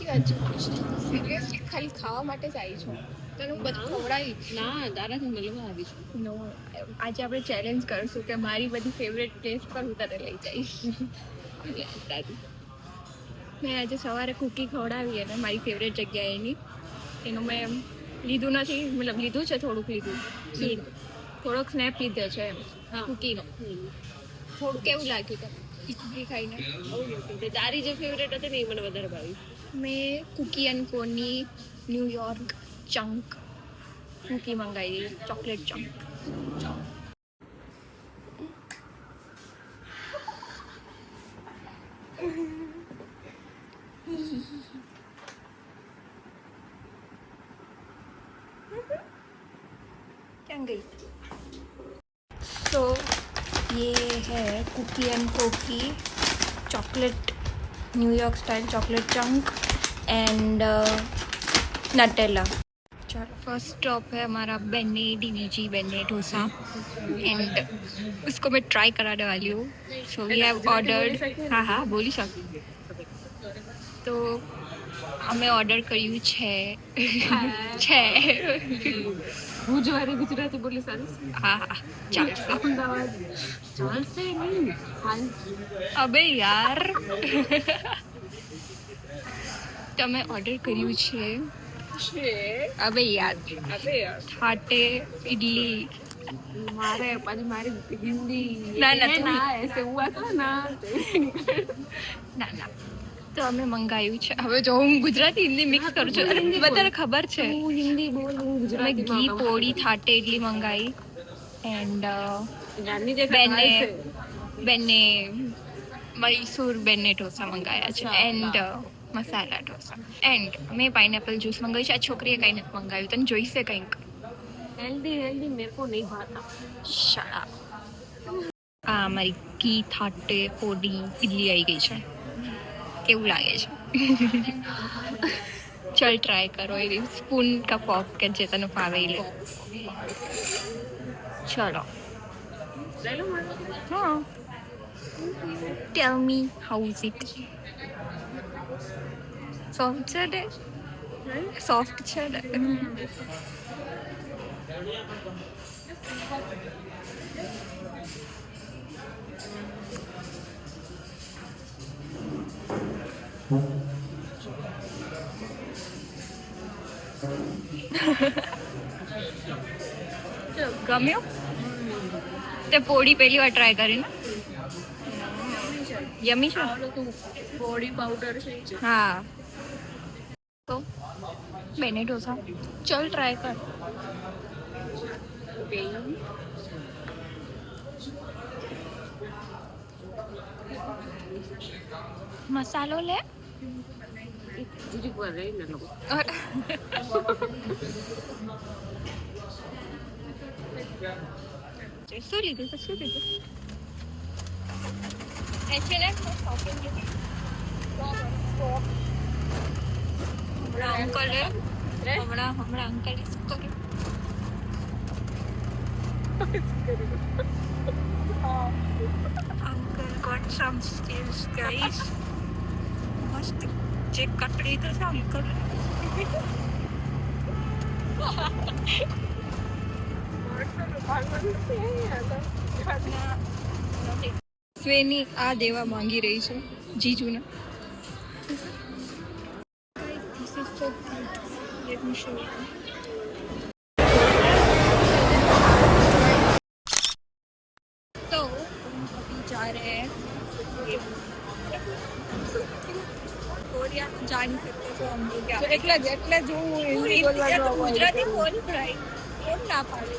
સાચી વાત છે. સિરિયસલી ખાલી ખાવા માટે જ આવી છું. તને હું બધું ખવડાવીશ. ના તારાથી મળવા આવી છું. નો આજે આપણે ચેલેન્જ કરીશું કે મારી બધી ફેવરેટ પ્લેસ પર હું તને લઈ જઈશ. મેં આજે સવારે કૂકી ખવડાવી અને મારી ફેવરેટ જગ્યાએ એની એનું મેં લીધું નથી, મતલબ લીધું છે, થોડુંક લીધું, થોડોક સ્નેપ લીધો છે એમ કૂકીનો. થોડું કેવું લાગ્યું તમને કૂકી ખાઈને? તારી જે ફેવરેટ હતી ને એ મને વધારે ભાવી. મેં કૂકી એન્ડ કોની ન્યુયોર્ક ચંક કૂકી મંગાવી, ચોકલેટ ચંક. ક્યાં ગઈ? तो ये है कुकी एंड कोकी chocolate New York style chocolate chunk and Nutella. चलो फर्स्ट स्टॉप है हमारा बेने डीवीजी बेने डोसा एंड उसको मैं ट्राई कराने वाली हूँ. So we have ordered. हाँ हाँ बोली सकूँ. तो અમે ઓર્ડર કર્યું છે. ભુજવાળી ગુજરાતી બોલી સરસ. હા હા ચાલશે. અમદાવાદ ચાલશે નહીં. અબે યાર તમે ઓર્ડર કર્યું છે. અબે યાર થાટે ઇડલી. મારે પછી મારી હિન્દી ના ના તું ના એસે હુઆ થા ના. ના ના તો અમે મંગાવ્યું છે. હવે જો હું ગુજરાતી હિન્દી મિક્સ કરું છું. અરે બધાને ખબર છે. હું હિન્દી બોલ, હું મેં ગુજરાતી ઘી પોળી થાટે ઇડલી મંગાવી એન્ડ નાની જે બેને મૈસૂર બેને ઢોસા મંગાવ્યા છે એન્ડ મસાલા ઢોસા એન્ડ મેં પાઇનેપલ જ્યુસ મંગાવ્યું છે. આ છોકરીએ કંઈ નથી મંગાવ્યું. તને જોઈશે કંઈક? हेल्दी मेरे को नहीं भाता. શાળા આ મારી ઘી થાટે પોડી ઇડલી આવી ગઈ છે. કેવું લાગે છે? ચલ ટ્રાય કરો. એ સ્પૂન કા ફોક કે જે તને ફાવે એ લે. ચલો હા tell me how is it? Soft છે ને? સોફ્ટ છે ને? ગમ્યું? તે પોડી પહેલી વાર ટ્રાય કરીને યમી છે. બોડી પાવડર છે. હા તો બેને ઢોસા ચલ ટ્રાય કર. મસાલો લે. જીરી પર રહી ને લોકો શું લીધું? H&M શોપિંગ હમણાં અંકલે હમણાં અંકલે શું કર્યું? Uncle got some skills guys. મસ્ત ચેક કટરી તો છે અંકલ. સ્વેની આ દેવા માંગી રહી છે જીજુને. This is so cute. Let me show you. तो हम अभी जा रहे हैं कोरिया. जा नहीं सकते तो हम लोग क्या એટલે જ હું હિન્દી બોલવાનું ગુજરાતી બોલ ભાઈ કેમ ના પાડે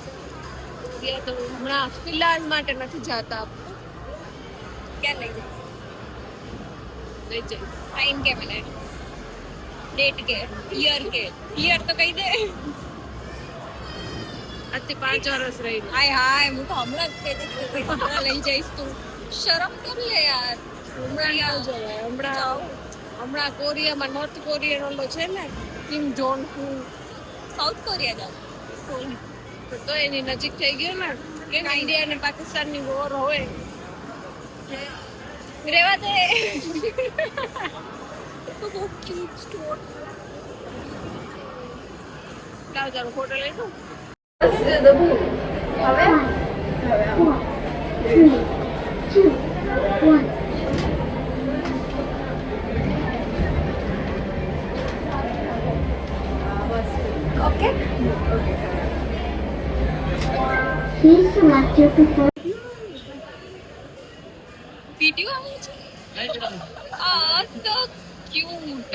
છે? તો હમણાં ફિલહાલ માટે નથી જાતા. ક્યાં લઈ જાય? લઈ જઈ टाइम के मैंने डेट के ईयर तो कही दे. આજથી 5 વર્ષ રહી. हाय हाय હું તો હમણાં જ કહેતી હતી કે હમણાં લઈ જઈશ તું. શરમ કર લે યાર. હમણાં કોરિયામાં નોર્થ કોરિયન ઓલો છે ને કિમ જોન હું સાઉથ કોરિયા જાઉં તો એની નજીક થઈ ગયો ને કે ઇન્ડિયા અને પાકિસ્તાનની વોર હોય. રેવા દે. તો બહુ ક્યુટ સ્ટોર. લાવ ચાલો ફોટો લઈ લઉં. ઓકે વિડિયો આવે છે. આ તો ક્યુટ.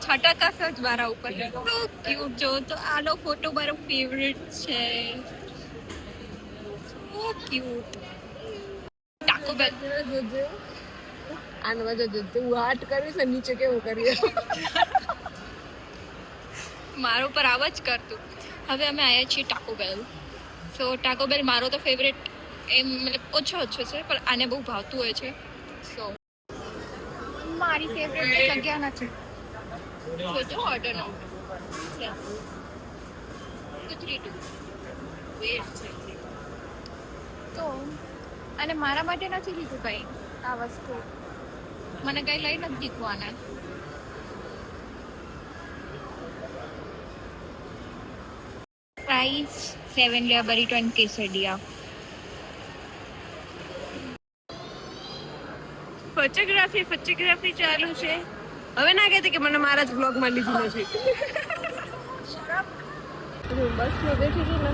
છટકા સજ મારા ઉપર તો ક્યુટ. જો તો આનો ફોટો મારો ફેવરેટ છે. સો ક્યુટ. ટાકો બેલ આનો મજા જો તું હાટ કરીશ ને નીચે કેવું કરીએ. મારો પર આવા જ કરતું. હવે અમે આવ્યા છીએ ટાકો બેલ. સો ટાકો બેલ મારો તો ફેવરેટ એમ મતલબ ઓછો છે પણ આને બહુ ભાવતું હોય છે. સો મારી ફેવરેટ જગ્યા નથી. સોચો ઓર્ડર નો 232 વેટ છે તો અને મારા માટે નથી લીધું કંઈ આ વસ્તુ. મને કંઈ લઈ નથી દીધું આને. પ્રાઇસ 7 લેબરી 20 કેસડિયા. ફોટોગ્રાફી ચાલુ છે. હવે ના કહેતી કે મને મારા જ બ્લોગમાં લીધું નથી. હું બસમાં બેઠી હતી ને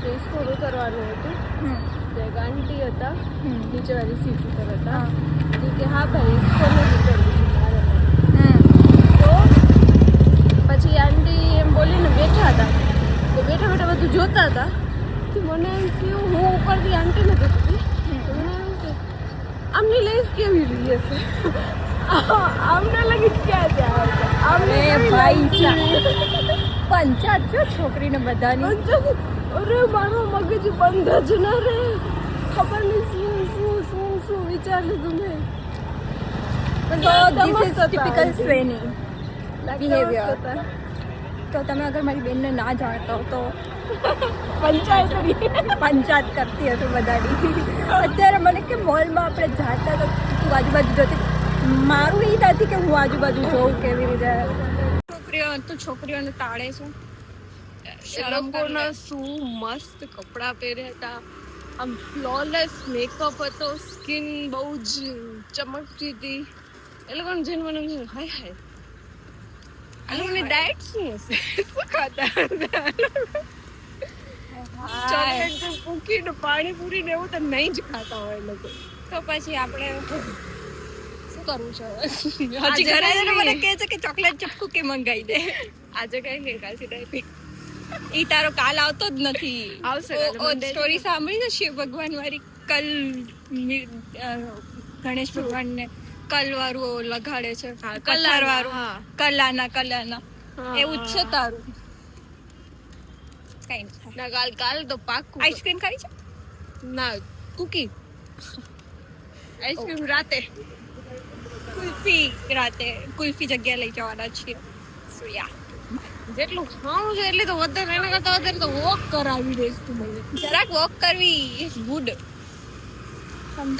તો સ્કૂલ ઉતરવાનું હતું. એક આંટી હતા નીચેવાળી સીટ ઉપર હતા. એ કે હા ભાઈ સ્કૂલ નથી કરવી. તો પછી આંટી એમ બોલીને બેઠા હતા. તો બેઠા બેઠા બધું જોતા હતા. તો મને એમ થયું હું ઉપરથી આંટીને જોતી હતી. તો મને એમ કે આમની લાઈફ કેવી રહી હશે. આમને લગી ક્યાં ત્યાં આમને ભાઈ પંચાયત છો છોકરીને બધાની. અરે મારો મગજ બંધ જ ન રે. ખબર નહીં શું વિચાર લીધું મેં. ટિપિકલ સ્વેની બિહેવિયર. તો તમે અગર મારી બેનને ના જાણતા હો તો પંચાયત કરતી હતી બધાની. અત્યારે મને કે મોલમાં આપણે જાતા તો તું આજુબાજુ જોતી. મારું એ નથી કે હું આજુબાજુ જોઉં કેવી રીતે. છોકરીઓને તાળે છે. શરમકોને શું મસ્ત કપડાં પહેર્યા હતા. આમ ફ્લોલેસ મેકઅપ હતો. સ્કિન બહુ જ ચમકતી હતી. એ લોકોને જોઈને મને હાય હાય આ લોકોની ડાયટ શું હશે. શું ખાતા ચોકલેટ કુકી ને પાણીપુરી ને એવું તો નહીં જ ખાતા હોય લોકો. તો પછી આપણે કરવું છે. હજી ઘરે મને કહે છે કે ચોકલેટ ચીપ કુકી મંગાવી દે. આજે કઈ નહીં કાલથી ડાયપી. ઈ તારો કાલ આવતો જ નથી. આવશે. સ્ટોરી સાંભળી છે શિવ ભગવાન વાળી. કલ ગણેશ ભગવાન ને કલ વાળું લગાડે છે. કલર વાળું કલાના એવું જ છે તારું. કઈ ના કાલ તો પાક્કું. આઈસ્ક્રીમ ખાવી છે ના કુકી. આઈસ્ક્રીમ રાતે. કુલ્ફી જગ્યા લઈ જવાના છીએ. જેટલું ખાવું છે એટલે તો વધારે એના કરતા વધારે તો વોક કરાવી દઈશ તું મને. જરાક વોક કરવી ઇઝ ગુડ.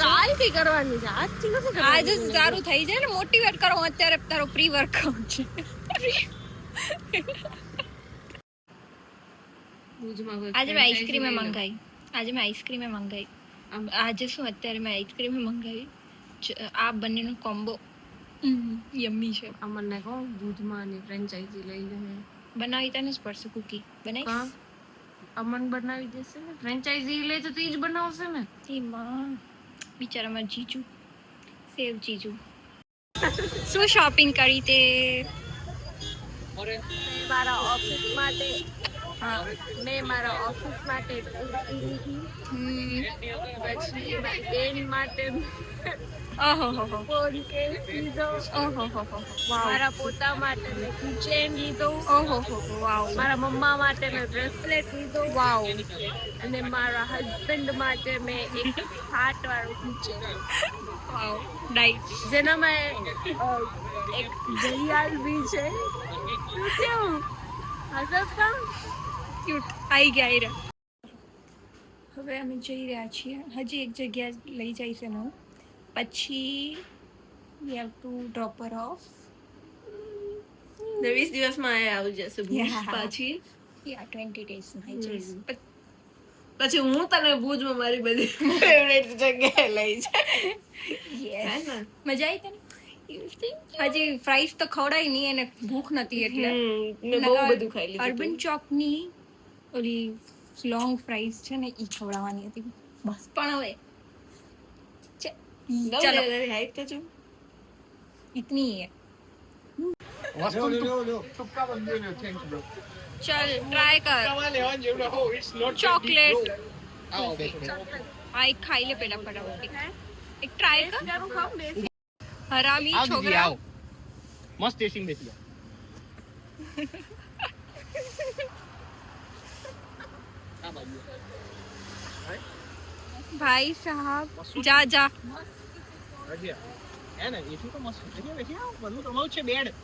કાલથી કરવાની છે આજથી નથી કરવાની. આજે જ સારું થઈ જાય ને. મોટિવેટ કરો. અત્યારે તારો પ્રી વર્કઆઉટ છે. આજે મેં આઈસ્ક્રીમે મંગાવી. આજે શું અત્યારે મેં આઈસ્ક્રીમે મંગાવી. આ બંનેનો કોમ્બો યમ્મી છે. અમને કહો દૂધમાં ની ફ્રેન્ચાઇઝી લઈ લે. બનાવી તને જ પડશે કુકી. બનાવી અમન બનાવી દેશે ને. ફ્રેન્ચાઇઝી લે તો ઈ જ બનાવશે ને. એમાં બિચારા મારા જીજુ સેવ જીજુ. શું શોપિંગ કરી તે? મારા ઓફિસ માટે કુર્તી લીધી. પછી બેન માટે ફોન કેસ લીધો. મારા પોતા માટે મેં કીચેન લીધો. મારા મમ્મા માટે મેં બ્રેસલેટ લીધો. અને મારા હસબન્ડ માટે મેં એક હાર્ટ વાળું કીચેન. જેનામાં એક ઘડિયાળ બી છે. કેવું ક્યુટ. આવી ગયા. હવે અમે જઈ રહ્યા છીએ. હજી એક જગ્યા લઈ જાય છે ને પછી we have to drop her off. 20 દિવસમાં આ આવી જશે ભુજ Yeah. પાછી. Yeah, 20 days માં આવી જઈશ. But પછી હું તને ભુજમાં મારી બધી ફેવરેટ જગ્યાએ લઈ જાય. yes. હે ને? મજા આવી તને? હજી ફ્રાઈઝ તો ખવડાય નહીં અને ભૂખ નથી એટલે મેં બહુ બધું ખાઈ લીધું અર્બન ચોકની ઓલી લોંગ ફ્રાઈઝ છે ને ઈ ખવડાવવાની હતી બસ પણ હવે ચલો હાઈટ તો જો इतनी ही है चल ट्राई कर चॉकलेट आई खाई ले पेड़ा फटाफट एक ट्राई कर हरामी छोकरा મસ્ત ટેસ્ટિંગ બેસી भाई साहब जा जा હે ને એસી તો મસ્ત છે બેસી આવ બધું તમારું છે બેડ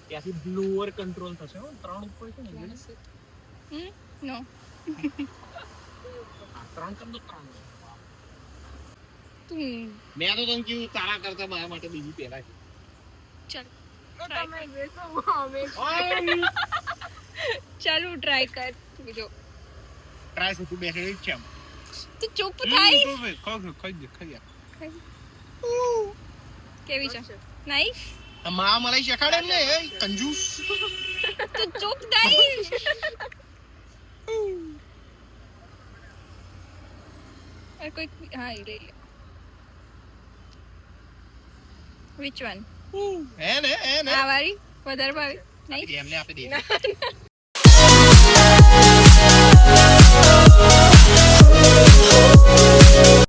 ત્યાંથી બ્લોઅર કંટ્રોલ થશે હો 3 ઉપર છે ને नो 3 કમ તો 3 तुम મેં તો તને કીધું તારા કરતા મારા માટે બીજી પહેલા છે चल તમે બેસો અમે ચાલુ ટ્રાય કર તું જો ટ્રાય તું બેસેલી જ છે તું ચૂપ થાય ખાઈ કેવી છે નાઈસ માં મલાઈ શખાડે ને એ કંજૂસ તું ચૂપ થાય કોઈ હા ઈ લઈ લે which one હે ને આ વાળી વધારે ભાવી નાઈસ એમને આપી દે